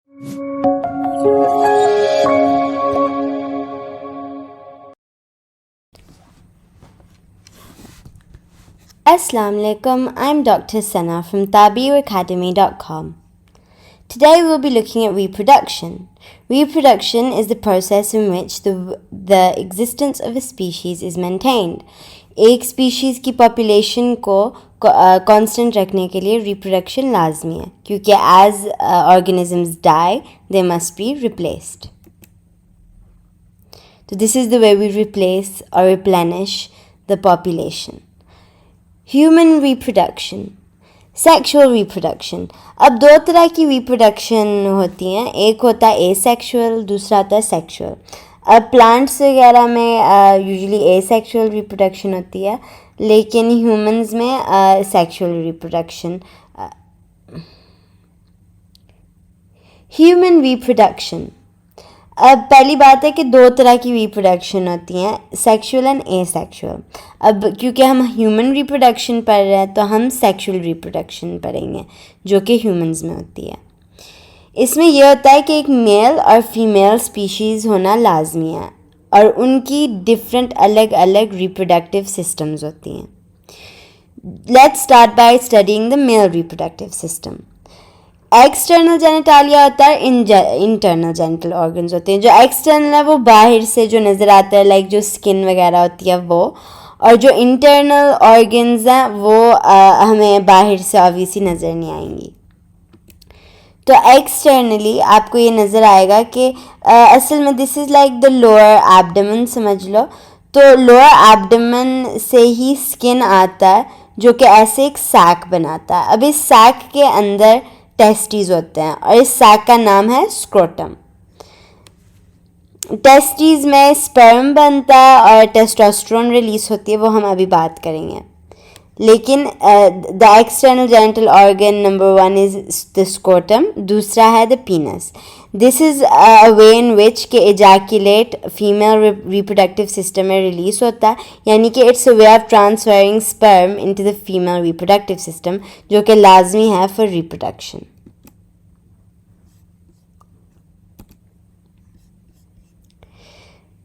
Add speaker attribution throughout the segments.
Speaker 1: Assalamu alaikum, I'm Dr. Sana from tabiuacademy.com. Today we'll be looking at reproduction. Reproduction is the process in which the existence of a species is maintained. एक species की population को constant रखने के लिए reproduction लाजमी है, क्योंकि as organisms die, they must be replaced. So this is the way we replace or replenish the population. Human reproduction, sexual reproduction. अब दो तरह की reproduction होती हैं, एक होता है asexual, दूसरा होता है sexual. अब plants वगैरह में usually asexual reproduction होती है, लेकिन humans में sexual reproduction. Human reproduction. अब पहली बात है कि दो तरह की रिप्रोडक्शन होती हैं, सेक्सुअल एंड एसेक्सुअल. अब क्योंकि हम ह्यूमन रिप्रोडक्शन पढ़ रहे हैं तो हम सेक्सुअल रिप्रोडक्शन पढ़ेंगे जो कि ह्यूमंस में होती है. इसमें यह होता है कि एक मेल और फीमेल स्पीशीज़ होना लाजमी है और उनकी डिफरेंट अलग अलग रिप्रोडक्टिव सिस्टम्स होती हैं. Let's start by studying the male reproductive system. External genitalia होता है, इंटरनल जेनिटल ऑर्गन्स होते हैं. जो एक्सटर्नल है वो बाहर से जो नज़र आता है, लाइक जो स्किन वगैरह होती है वो, और जो इंटरनल ऑर्गन्स हैं वो हमें बाहर से ऑब्वियसली नज़र नहीं आएंगी. तो एक्सटर्नली आपको ये नज़र आएगा कि असल में this is like the lower abdomen समझ लो. तो लोअर एब्डोमेन से ही स्किन आता है जो कि ऐसे एक सैक बनाता है. अब इस सैक के अंदर टेस्टीज होते हैं और इस सैक का नाम है स्क्रोटम. टेस्टीज में स्पर्म बनता है और टेस्टोस्टेरोन रिलीज होती है, वो हम अभी बात करेंगे. लेकिन the external genital organ number 1 is the scrotum, दूसरा है the penis. This is a way in which के एजैकुलेट फीमेल रिप्रोडक्टिव सिस्टम में रिलीज होता है, यानी कि it's a way of transferring sperm into the female reproductive system जो कि लाजमी है फॉर रिप्रोडक्शन.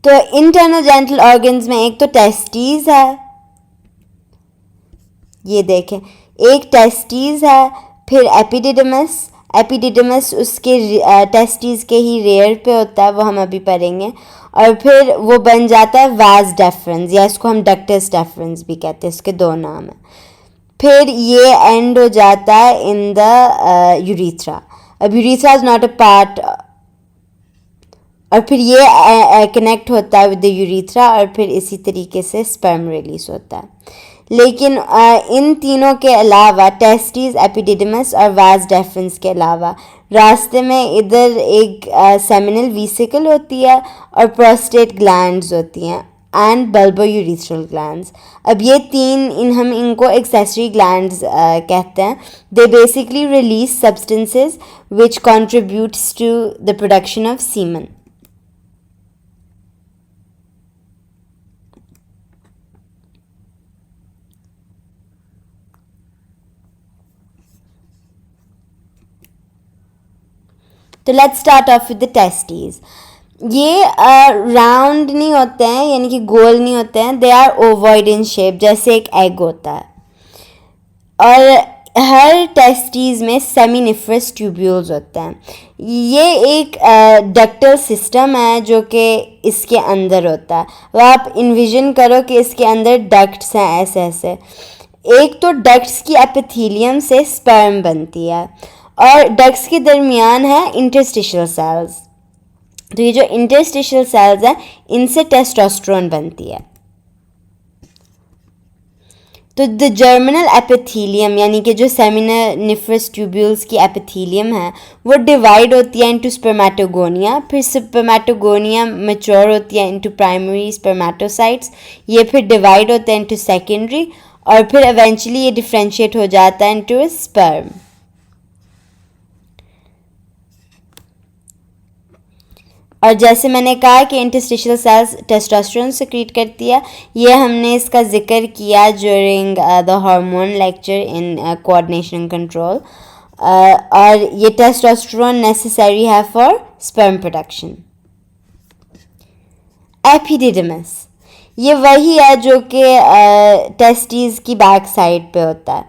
Speaker 1: तो इंटरनल जेनिटल ऑर्गन्स में एक तो टेस्टीज है, ये देखें, एक टेस्टीज है, फिर एपिडिडमस. एपिडिडमस उसके टेस्टीज के ही रेयर पे होता है, वो हम अभी पढ़ेंगे. और फिर वो बन जाता है वास डेफरेंस, या इसको हम डक्टस डेफरेंस भी कहते हैं, इसके दो नाम हैं. फिर ये एंड हो जाता है इन द यूरिथ्रा. अब urethra is not a part, और फिर ये कनेक्ट होता है विद द यूरिथ्रा और फिर इसी तरीके से स्पर्म रिलीज होता है. लेकिन इन तीनों के अलावा टेस्टीज, एपिडिडमस और वास डेफरेंस के अलावा रास्ते में इधर एक सेमिनल वेसिकल होती है और प्रोस्टेट ग्लैंड्स होती हैं एंड बल्बो यूरिथ्रल ग्लैंड्स. अब ये तीन हम इनको एक्सेसरी ग्लैंड्स कहते हैं. They basically release substances which contributes to the production of semen. तो let's start off with the testes. ये राउंड नहीं होते हैं, यानी कि गोल नहीं होते हैं. They are ovoid in shape, जैसे एक एग होता है. और हर टेस्टीज में सेमिनिफरस ट्यूब्यूल्स होते हैं. ये एक डक्टल सिस्टम है जो कि इसके अंदर होता है. अब आप इन्विजन करो कि इसके अंदर डक्ट्स हैं ऐसे ऐसे. एक तो डक्ट्स की एपिथेलियम से स्पर्म बनती है और डक्ट्स के दरमियान है इंटरस्टिशियल सेल्स. तो ये जो इंटरस्टिशियल सेल्स हैं इनसे टेस्टोस्टेरोन बनती है. तो द जर्मिनल एपिथेलियम, यानी कि जो सेमिनिफरस ट्यूब्यूल्स की एपिथेलियम है वो डिवाइड होती है इनटू स्पर्मेटोगोनिया. फिर स्पर्मेटोगोनिया मैच्योर होती है इनटू प्राइमरी स्पर्मेटोसाइट्स. ये फिर डिवाइड होते हैं इनटू सेकेंडरी और फिर इवेंचुअली ये डिफ्रेंशिएट हो जाता है इनटू स्पर्म. और जैसे मैंने कहा कि इंटरस्टिशियल सेल्स टेस्टोस्टेरोन सिक्रीट करती है, ये हमने इसका जिक्र किया during the hormone lecture in coordination and control. और ये टेस्टोस्टेरोन नेसेसरी है फॉर स्पर्म प्रोडक्शन। एपिडिडमिस, ये वही है जो कि टेस्टिस की बैक साइड पे होता है।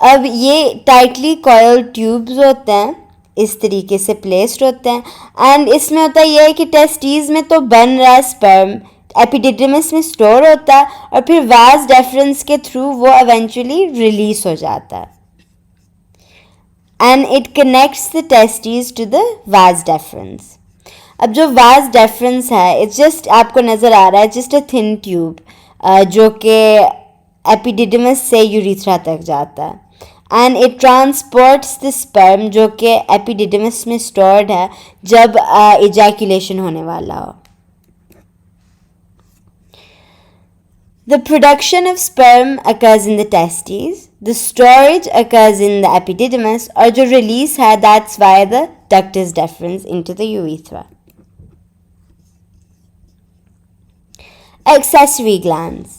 Speaker 1: अब ये टाइटली कॉइल्ड ट्यूब्स होते हैं, इस तरीके से प्लेस्ड होते हैं एंड इसमें होता यह है कि टेस्टिस में तो बन रहा है स्पर्म, एपिडिडमिस में स्टोर होता है और फिर वास डेफरेंस के थ्रू वो एवेंचुअली रिलीज हो जाता है and it connects the testis to the vas deferens. अब जो वास डेफरेंस है, इट्स जस्ट आपको नज़र आ रहा है जस्ट अ थिन ट्यूब जो कि एपिडिडमिस से यूरिथ्रा तक जाता है and it transports the sperm जो कि एपिडिडमिस में स्टोर्ड है जब इजैकुलेशन होने वाला हो। The production of sperm occurs in the testes, the storage occurs in the epididymis, और जो release है that's via the ductus deferens into the urethra. Accessory glands,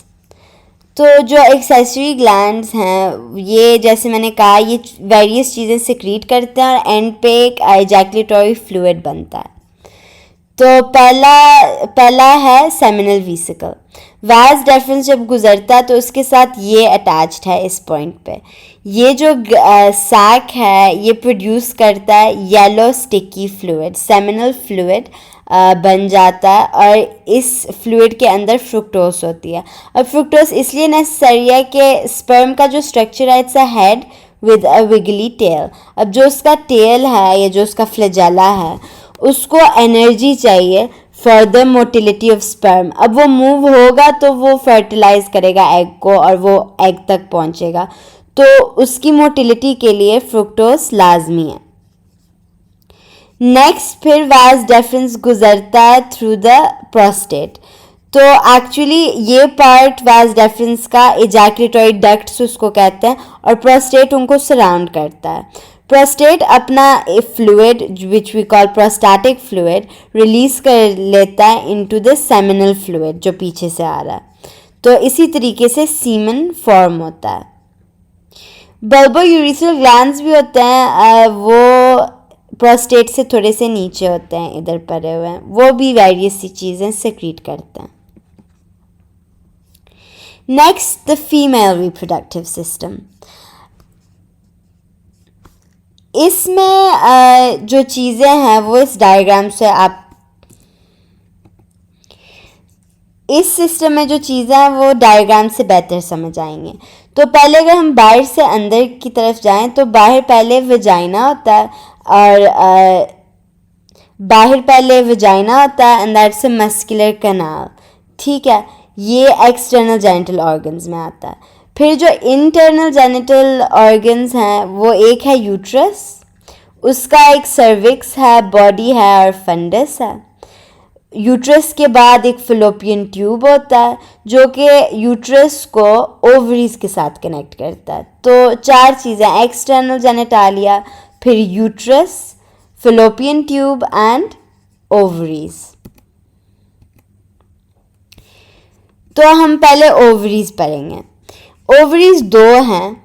Speaker 1: तो जो एक्सेसरी ग्लैंड्स हैं ये जैसे मैंने कहा ये वेरियस चीज़ें सिक्रीट करते हैं और एंड पे एक एजैकुलेटरी फ्लूइड बनता है। तो पहला है सेमिनल वेसिकल। वास डेफरेंस जब गुजरता है तो उसके साथ ये अटैच्ड है इस पॉइंट पे। ये जो सैक है ये प्रोड्यूस करता है yellow sticky fluid, seminal fluid बन जाता है और इस फ्लूइड के अंदर फ्रुक्टोस होती है। और फ्रुक्टोस इसलिए नेसेसरी है कि स्पर्म का जो स्ट्रक्चर है it's a head with a wiggly tail. अब जो उसका टेल है या जो उसका फ्लैजेला है उसको एनर्जी चाहिए for the motility of sperm. अब वो मूव होगा तो वो फर्टिलाइज करेगा एग को और वो एग तक पहुंचेगा, तो उसकी मोटिलिटी के लिए फ्रुक्टोस लाजमी है। नेक्स्ट फिर वास डेफरेंस गुजरता है थ्रू द प्रोस्टेट। तो एक्चुअली ये पार्ट वास डेफरेंस का इजैकुलेटरी डक्ट्स उसको कहते हैं और प्रोस्टेट उनको सराउंड करता है। प्रोस्टेट अपना fluid which we call prostatic fluid release कर लेता है इनटू द सेमिनल फ्लूइड जो पीछे से आ रहा है, तो इसी तरीके से सीमन फॉर्म होता है। बल्बोयूरेथ्रल ग्लैंड्स भी होते हैं, वो प्रोस्टेट से थोड़े से नीचे होते हैं, इधर पड़े हुए हैं, वो भी वेरियस सी चीज़ें सेक्रीट करते हैं। Next the female reproductive system. इसमें जो चीज़ें हैं वो इस डायग्राम से आप इस सिस्टम में जो चीज़ें हैं वो डायग्राम से बेहतर समझ आएंगे। तो पहले अगर हम बाहर से अंदर की तरफ जाएं तो बाहर पहले वजाइना होता है और बाहर पहले वजाइना होता है and that's a muscular canal, ठीक है, ये एक्सटर्नल जेनिटल ऑर्गन्स में आता है। फिर जो इंटरनल जेनिटल ऑर्गन्स हैं वो एक है यूट्रस, उसका एक सर्विक्स है, बॉडी है और फंडस है। यूट्रस के बाद एक फिलोपियन ट्यूब होता है जो कि यूट्रस को ओवरीज के साथ कनेक्ट करता है। तो चार चीज़ें, एक्सटर्नल जेनिटालिया, फिर uterus, fallopian tube and ovaries. तो हम पहले ओवरीज पढ़ेंगे। ओवरीज दो हैं,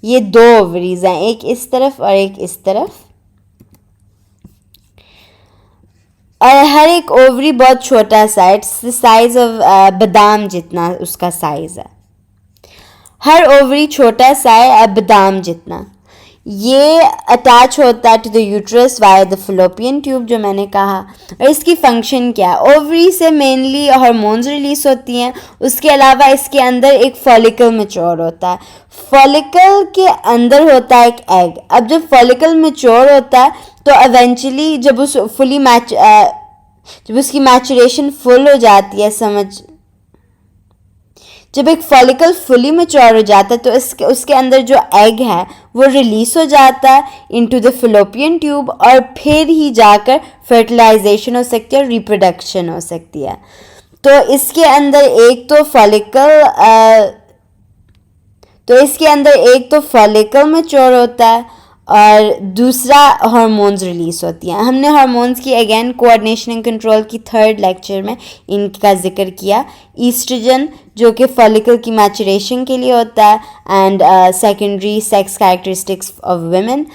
Speaker 1: ये दो ओवरीज हैं, एक इस तरफ और एक इस तरफ, और हर एक ओवरी बहुत छोटा सा है, इट्स द साइज ऑफ बादाम जितना उसका साइज है। हर ओवरी छोटा सा है बादाम जितना। ये अटैच होता है to the uterus via the fallopian tube जो मैंने कहा। और इसकी फंक्शन क्या है? ओवरी से मेनली हार्मोन्स रिलीज होती हैं, उसके अलावा इसके अंदर एक फॉलिकल मैच्योर होता है। फॉलिकल के अंदर होता है एक एग। अब जब फॉलिकल मैच्योर होता है तो इवेंचुअली जब उसकी मैचुरेशन फुल हो जाती है, जब एक फॉलिकल फुली मैच्योर हो जाता है तो उसके अंदर जो एग है वो रिलीज हो जाता है इनटू द फिलोपियन ट्यूब और फिर ही जाकर फर्टिलाइजेशन हो सकती है और रिप्रोडक्शन हो सकती है। तो इसके अंदर एक तो फॉलिकल मैच्योर होता है और दूसरा हार्मोन्स रिलीज होती हैं। हमने हार्मोन्स की अगेन कोऑर्डिनेशन एंड कंट्रोल की 3rd लेक्चर में इनका जिक्र किया। ईस्ट्रोजन जो कि फॉलिकल की मैचुरेशन के लिए होता है and secondary sex characteristics of women,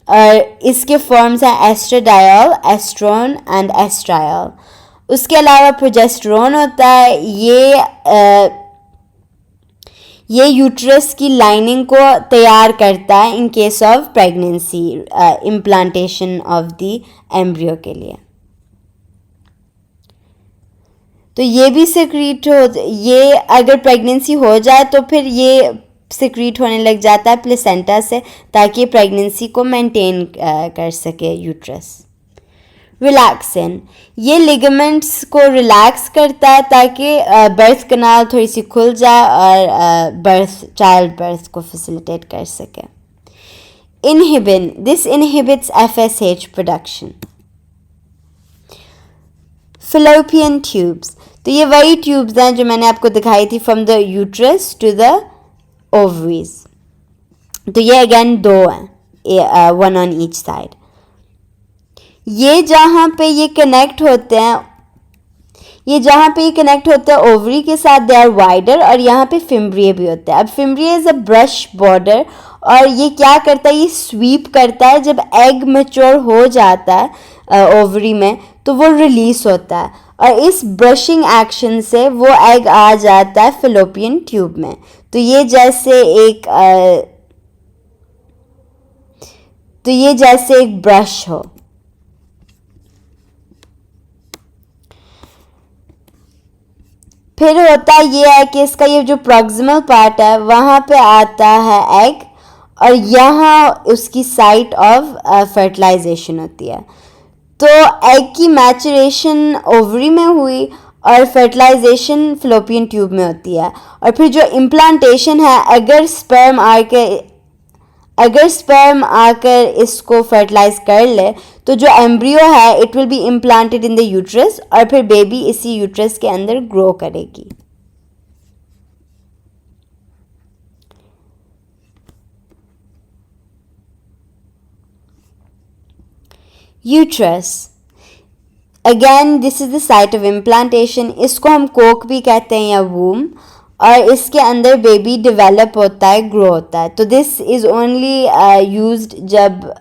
Speaker 1: और इसके फॉर्म्स हैं एस्ट्राडायोल, एस्ट्रोन एंड एस्ट्रायोल। उसके अलावा प्रोजेस्टेरोन होता है, ये यूट्रस की लाइनिंग को तैयार करता है in case of pregnancy, implantation of the embryo के लिए। तो ये भी सिक्रीट ये अगर प्रेगनेंसी हो जाए तो फिर ये सिक्रीट होने लग जाता है प्लेसेंटा से, ताकि प्रेगनेंसी को मेंटेन कर सके यूट्रस। रिलैक्सिन, ये लिगामेंट्स को रिलैक्स करता है ताकि बर्थ कनाल थोड़ी सी खुल जाए और चाइल्ड बर्थ को फैसिलिटेट कर सके। Inhibin, this inhibits FSH production. Fallopian tubes, तो ये वही ट्यूब्स हैं जो मैंने आपको दिखाई थी from the uterus to the ovaries. तो ये अगेन 2 हैं, 1 ऑन ईच साइड। ये जहाँ पे ये कनेक्ट होते हैं, ओवरी के साथ दे आर वाइडर, और यहाँ पे फिम्ब्रिया भी होता है। अब fimbria is a brush border, और ये क्या करता है, ये स्वीप करता है। जब एग मैच्योर हो जाता है ओवरी में तो वो रिलीज होता है, और इस ब्रशिंग एक्शन से वो एग आ जाता है फिलोपियन ट्यूब में। तो ये जैसे एक ब्रश हो। फिर होता ये है कि इसका ये जो प्रॉक्सिमल पार्ट है वहाँ पे आता है एग, और यहाँ उसकी साइट ऑफ फर्टिलाइजेशन होती है। तो एग की मैचुरेशन ओवरी में हुई और फर्टिलाइजेशन फिलोपियन ट्यूब में होती है। और फिर जो इम्प्लांटेशन है, अगर स्पर्म आकर इसको फर्टिलाइज कर ले तो जो एम्ब्रियो है it will be implanted in the uterus, और फिर बेबी इसी यूट्रस के अंदर ग्रो करेगी। Uterus, again this is the site of implantation. इसको हम कोक भी कहते हैं या वूम, और इसके अंदर बेबी डेवलप होता है, ग्रो होता है। तो दिस इज़ ओनली यूज्ड जब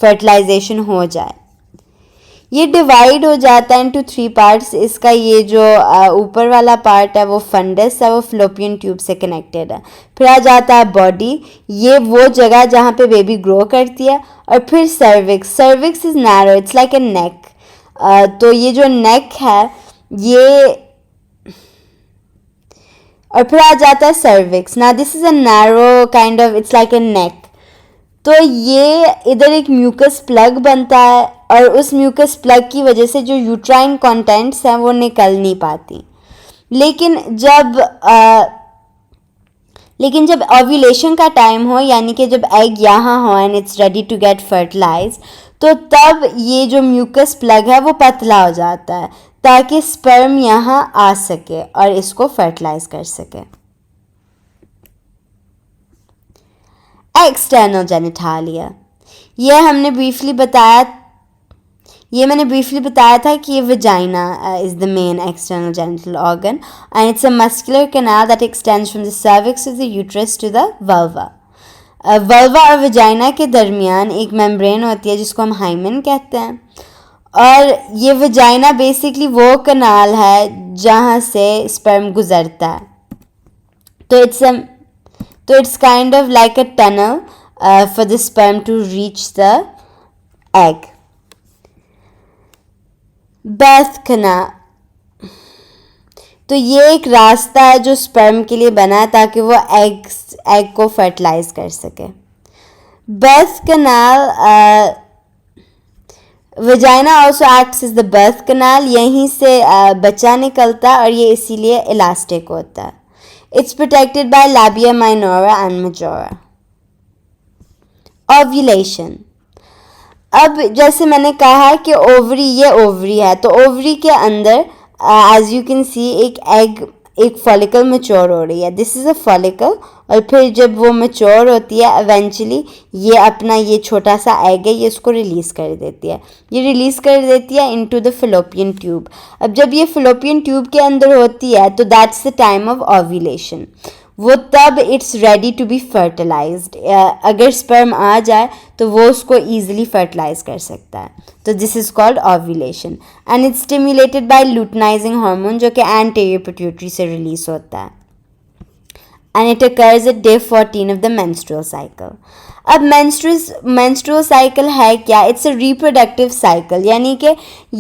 Speaker 1: फर्टिलाइजेशन हो जाए। ये डिवाइड हो जाता है इनटू 3 पार्ट्स। इसका ये जो ऊपर वाला पार्ट है वो फंडस है, वो फिलोपियन ट्यूब से कनेक्टेड है। फिर आ जाता है बॉडी, ये वो जगह जहाँ पे बेबी ग्रो करती है। और फिर cervix, cervix is narrow, it's like a neck. तो ये जो नेक है ये, और फिर आ जाता है सर्विक्स। ना this is a narrow kind of, it's like a neck. तो ये इधर एक म्यूकस प्लग बनता है, और उस म्यूकस प्लग की वजह से जो यूट्राइन कंटेंट्स हैं वो निकल नहीं पाती। लेकिन जब ओव्यूलेशन का टाइम हो, यानी कि जब एग यहाँ हो and it's ready to get fertilize, तो तब ये जो म्यूकस प्लग है वो पतला हो जाता है ताकि स्पर्म यहाँ आ सके और इसको फर्टिलाइज कर सके। एक्सटर्नल जेनिटालिया, मैंने ब्रीफली बताया था कि ये vagina is the main external genital organ and it's a muscular canal that extends from the cervix of the uterus to the vulva. Vulva और वजाइना के दरमियान एक मेम्ब्रेन होती है जिसको हम हाइमेन कहते हैं, और ये वजाइना बेसिकली वो कनाल है जहाँ से स्पर्म गुजरता है। तो it's kind of like a tunnel for the sperm to reach the egg. Birth canal, तो ये एक रास्ता है जो स्पर्म के लिए बना है ताकि वो एग को फर्टिलाइज कर सके। Birth canal, vagina also acts as the birth canal, यहीं से बच्चा निकलता है और ये इसीलिए इलास्टिक होता है। It's protected by labia minora and majora. Ovulation, अब जैसे मैंने कहा कि ये ओवरी है, तो ओवरी के अंदर एज यू कैन सी एक फॉलिकल मैच्योर हो रही है। दिस इज अ फॉलिकल और फिर जब वो मैच्योर होती है इवेंचुअली ये अपना ये छोटा सा एग है ये इसको रिलीज़ कर देती है, ये रिलीज़ कर देती है इनटू द फेलोपियन ट्यूब। अब जब ये फेलोपियन ट्यूब के अंदर होती है तो that's the time of ovulation, वो तब it's ready to be fertilized. अगर स्पर्म आ जाए तो वो उसको ईजिली फर्टिलाइज कर सकता है, तो this is called ovulation and it's stimulated by luteinising hormone जो कि एंटीरियर पिट्यूटरी से रिलीज होता है and it occurs at day 14 of the menstrual cycle. अब menstrual cycle है क्या? इट्स अ reproductive cycle, यानी कि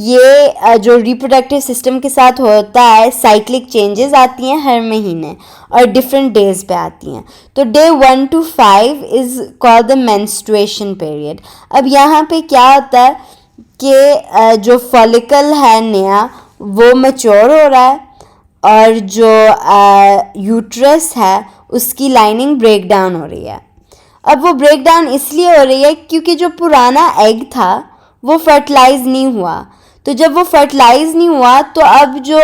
Speaker 1: ये जो reproductive system के साथ होता है cyclic changes आती हैं हर महीने और different days पे आती हैं। तो day 1 to 5 is called the menstruation period। अब यहाँ पे क्या होता है कि जो follicle है नया वो mature हो रहा है और जो यूट्रस है उसकी लाइनिंग ब्रेक डाउन हो रही है। अब वो ब्रेक डाउन इसलिए हो रही है क्योंकि जो पुराना एग था वो फर्टिलाइज नहीं हुआ, तो जब वो फर्टिलाइज नहीं हुआ तो अब जो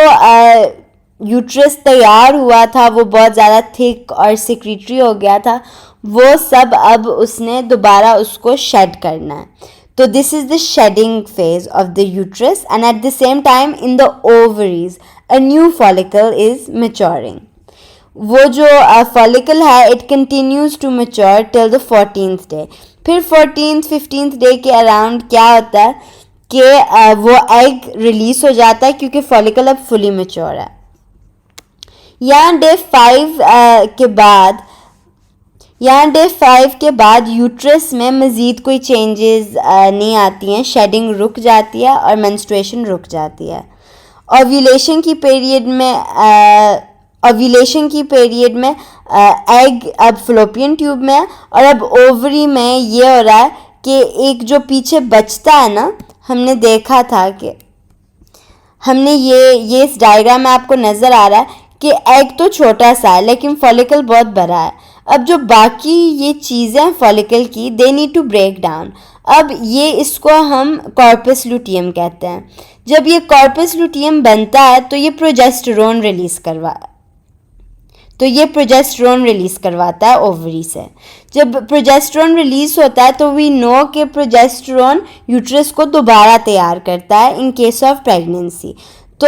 Speaker 1: यूट्रस तैयार हुआ था वो बहुत ज़्यादा थिक और सिक्रीटरी हो गया था, वो सब अब उसने दोबारा उसको शेड करना है। तो this is the shedding phase of the uterus and at the same time in the ovaries a new follicle is maturing। वो जो follicle है it continues to mature till the 14th day। फिर 14th 15th day के around क्या होता है कि वो एग रिलीज हो जाता है क्योंकि follicle अब fully mature है। यहाँ डे 5 के बाद यूट्रस में मज़ीद कोई चेंजेस नहीं आती हैं, शेडिंग रुक जाती है और मेंस्ट्रुएशन रुक जाती है। ओव्यूलेशन की पीरियड में एग अब फ्लोपियन ट्यूब में है और अब ओवरी में ये हो रहा है कि एक जो पीछे बचता है ना, हमने देखा था कि हमने ये इस डायग्राम में आपको नज़र आ रहा है कि एग तो छोटा सा है लेकिन फॉलिकल बहुत बड़ा है। अब जो बाकी ये चीज़ें फॉलिकल की they need to break down. अब ये इसको हम कॉर्पस लुटियम कहते हैं। जब ये कॉर्पस लुटियम बनता है तो ये प्रोजेस्टेरोन रिलीज करवाता है ओवरी से। जब प्रोजेस्टेरोन रिलीज होता है तो वी नो कि प्रोजेस्टेरोन यूट्रस को दोबारा तैयार करता है इन केस ऑफ प्रेगनेंसी। तो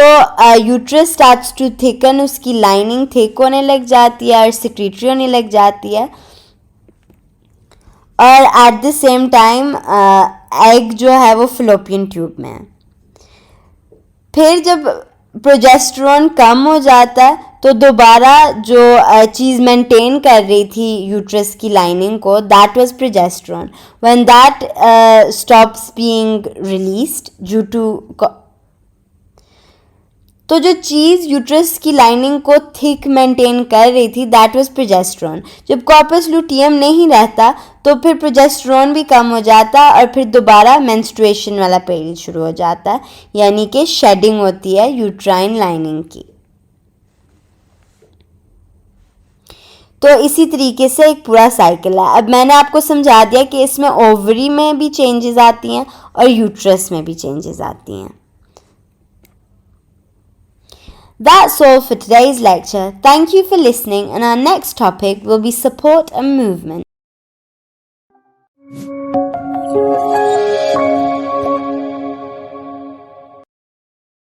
Speaker 1: यूट्रस स्टार्ट्स टू थिकन, उसकी लाइनिंग थिक होने लग जाती है और सिक्रीटरी होने लग जाती है और at the same time egg जो है वो फ्लोपियन ट्यूब में है। फिर जब प्रोजेस्टेरोन कम हो जाता है तो दोबारा जो चीज़ मेंटेन कर रही थी यूट्रस की लाइनिंग को, that was progesterone. When that stops being released due to, तो जो चीज़ यूट्रस की लाइनिंग को थिक मेंटेन कर रही थी दैट वाज प्रोजेस्टेरोन। जब कॉर्पस लुटियम नहीं रहता तो फिर प्रोजेस्टेरोन भी कम हो जाता है और फिर दोबारा मेंस्ट्रुएशन वाला पीरियड शुरू हो जाता है, यानी कि शेडिंग होती है यूट्राइन लाइनिंग की। तो इसी तरीके से एक पूरा साइकिल है। अब मैंने आपको समझा दिया कि इसमें ओवरी में भी चेंजेस आती हैं और यूट्रस में भी चेंजेस आती हैं। That's all for today's lecture. Thank you for listening, and our next topic will be support and movement.